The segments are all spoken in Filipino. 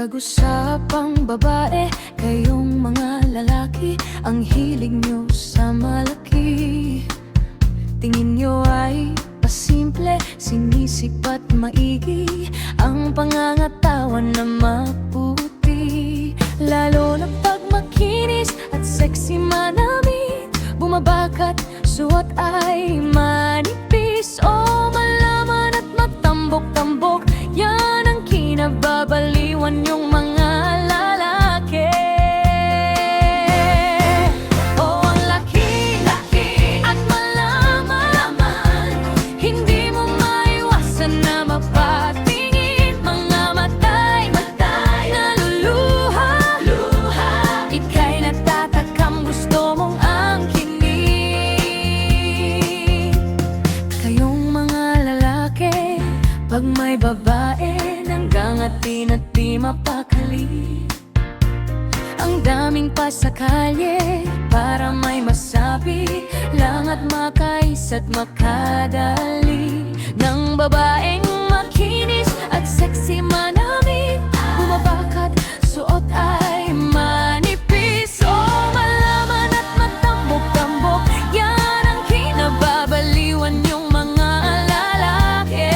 Pag-usapang babae, kayong mga lalaki, ang hilig nyo sa malaki. Tingin nyo ay pasimple, sinisip at maigi, ang pangangatawan na maputi. Lalo na pag makinis at sexy manamit, bumabakat, suot ay manipis o malaman at matambok-tambok. Yan ang kinababaliwan yung mga lalaki. O ang laki at malaman, hindi mo maiwasan na mapatingin. Mga matay naluluha, ika'y natatakam, gusto mong angkinin. Kayong mga lalaki, pag may babae, nanggangati at di mapakali. Ang daming pasakalye para may masabi lang at makais at makadali ng babaeng makinis at sexy manamit, bumabakat, suot ay manipis o malaman at matambok-tambok. Yan ang kinababaliwan yung mga lalaki.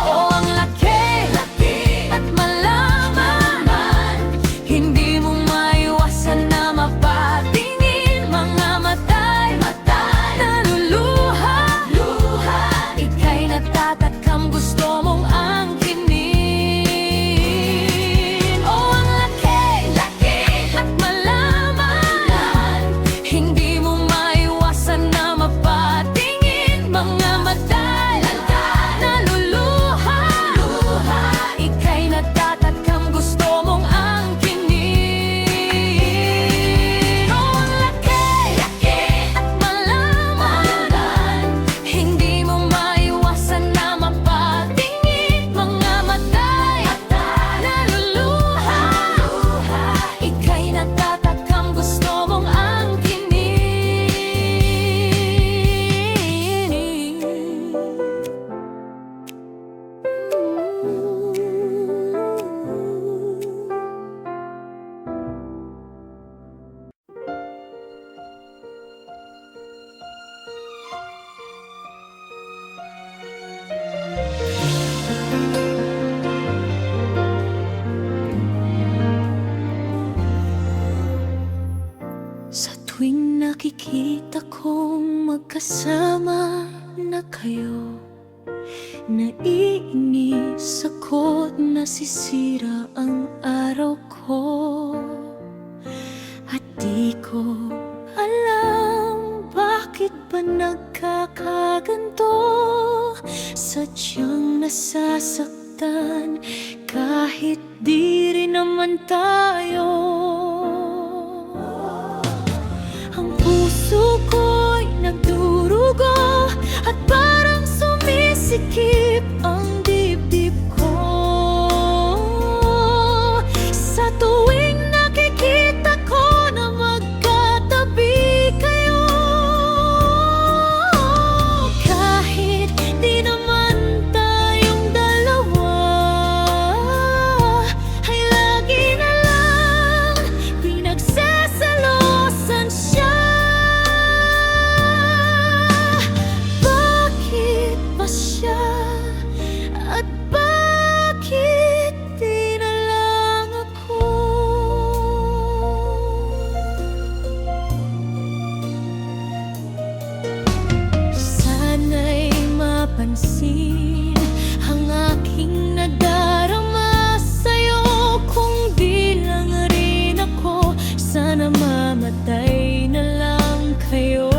O ang laki at malaman, hindi mo maiwasan na mapatingin. Mga matay naluluha, ika'y natatakam, gusto mong angkinin. O ang laki at malaman, hindi mo maiwasan na mapatingin. Mga matay naluluha, ika'y natatakam, gusto mong angkinin. O ang laki at malaman, hindi mo maiwasan na mapatingin. Mga matay naluluha, ika'y natatakam, gusto mong Sa tuwing nakikita kong magkasama na kayo, naiinis ako't nasisira ang araw ko. At di ko alam bakit ba nagkakaganto. Sadyang nasasaktan kahit di rin naman tayo. Ang puso ko'y nagdurugo at parang sumisikip ang dibdib ko. Sa tuwing nakikita ko na magkatabi kayo, kahit di naman tayong dalawa, ay lagi na lang pinagsasalosan siya. Bakit ba siya at bakit di na lang ako? Sana'y mapansin ang aking nadarama sa'yo. Kung di lang rin ako, sana mamatay na lang kayo.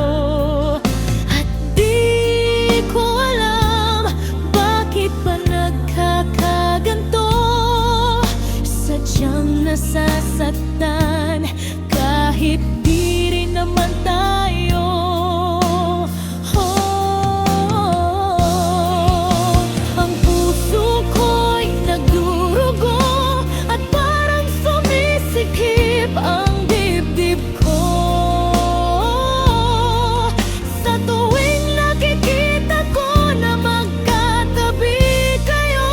At di ko alam bakit ba nagkakaganto. Sadyang nasasaktan kahit di rin naman tayo. Ang puso ko'y nagdurugo at parang sumisikip ang dibdib ko. Sa tuwing nakikita ko na magkatabi kayo,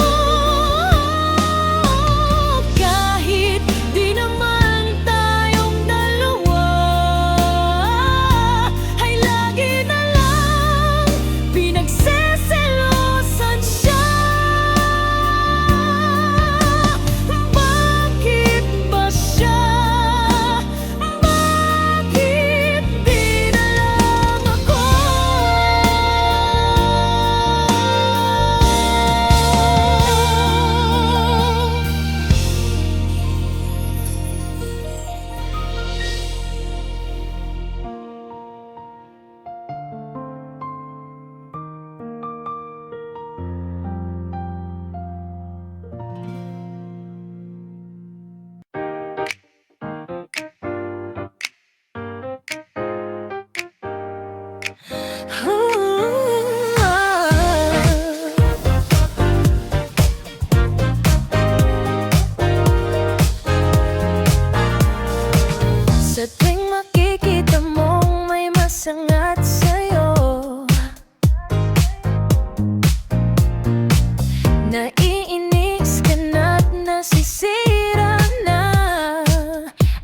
Naiinis ka na't nasisira na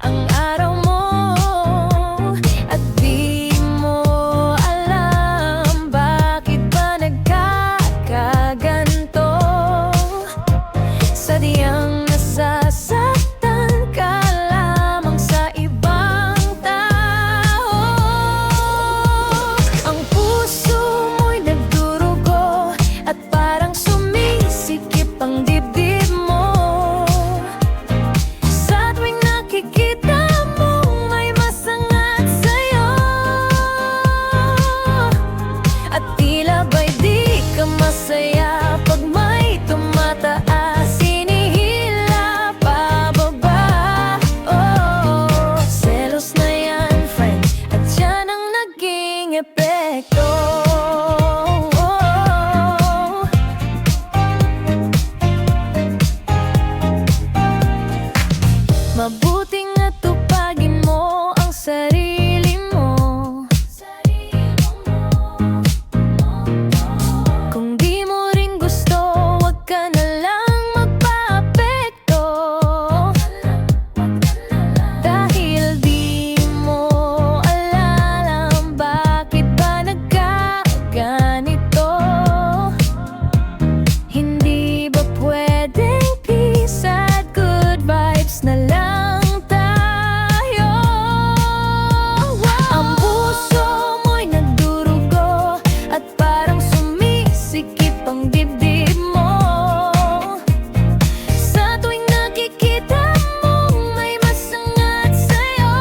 ang araw mo, at di mo alam bakit ba nagkakaganto. Sadyang nasasaktan ka lamang sa ibang tao. Ang puso mo'y nagdurugo at parang sumisikip ang dibdib mo. Sa tuwing nakikita mong may masangat sa'yo, at tila ba'y di ka masaya pag may tumataas, hinihila pababa. Oh, selos na yan, friend, at yan ang naging epekto. Mabuting natupagin mo ang sarili mo. Kung di mo rin gusto, wag ka na lang magpa-apekto. Dahil di mo alam bakit ba nagkaganito. Hindi ba pwedeng peace at good vibes na lang tayo? Ang puso mo'y nagdurugo at parang sumisikip ang dibdib mo. Sa tuwing nakikita mong may masangat sa'yo,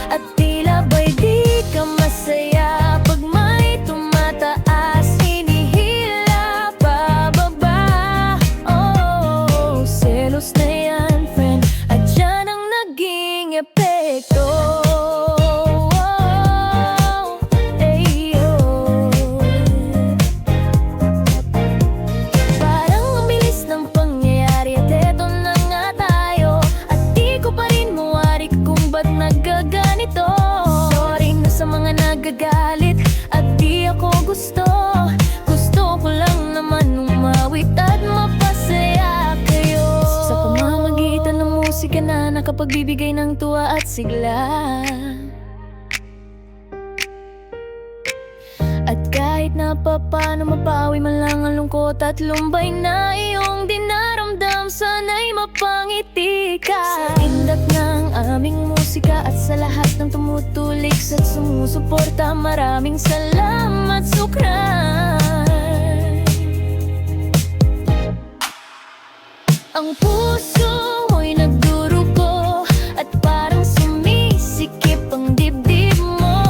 at tila ba'y di ka masaya pag may tumataas, hinihila pababa. Oh, selos na yan, friend, at yan ang naging epekto. Ayo. Parang ang bilis ng pangyayari at eto na nga tayo, at di ko pa rin mawari kung ba't nagkaganito. Sorry na sa mga nagagalit at di ako gusto. Gusto ko lang naman umawit at mapasaya kayo. Sa pamamagitan ng musika na nakapagbibigay ng tuwa at sigla. At kahit na papaano mapawi man lang ang lungkot at lumbay na iyong dinaramdam, sana'y mapangiti ka. Sa indak ng aming musika at sa lahat ng tumutulik at sumusuporta, maraming salamat, sukran. Ang puso mo'y nagdurugo at parang sumisikip ang dibdib mo.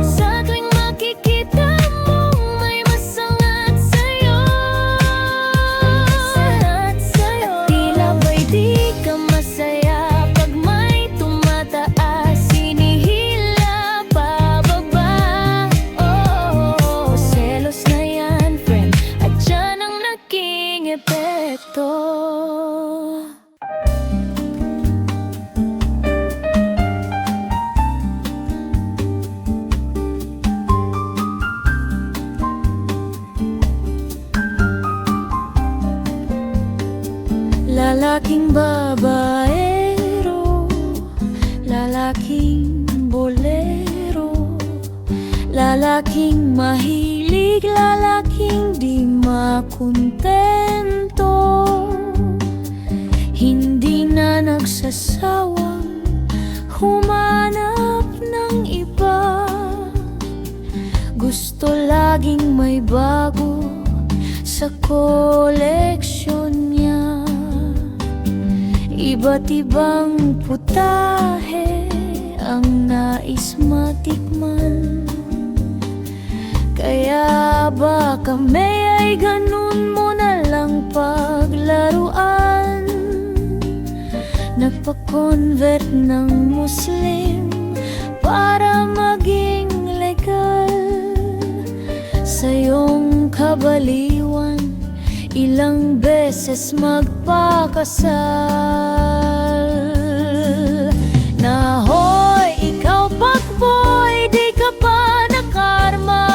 Sa tuwing makikita mong may masangat sa'yo, tila ba'y di ka masaya pag may tumataas, hinihila pababa. Oh, selos na yan, friend, at yan ang naging epekto. Lalaking babaero, lalaking bolero, lalaking mahilig, lalaking di makontento, hindi na nagsasawang humanap ng iba. Gusto laging may bago sa koleksyon niya. Iba't ibang putahe ang nais matikman. Kaya ba kami ay ganun mo na lang paglaruan? Nagpa-convert ng Muslim para maging legal. Sa iyong kabaliwan, ilang beses magpakasal. Na hoy, ikaw pakboy, di ka pa nakarma.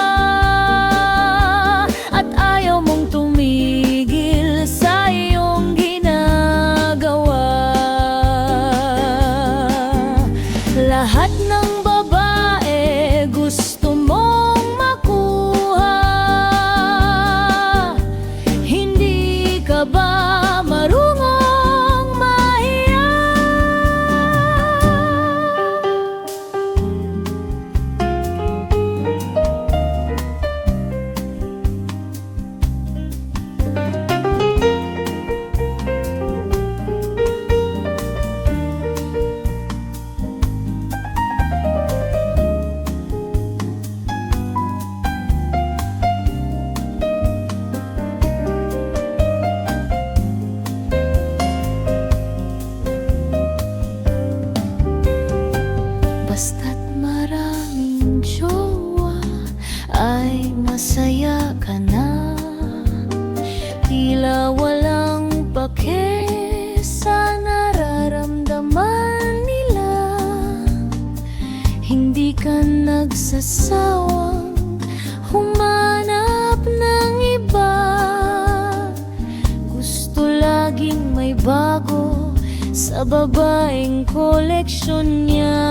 masaya ka na. Tila walang pake sa nararamdaman nila. Hindi ka nagsasawang humanap ng iba. Gusto laging may bago sa babaeng koleksyon niya.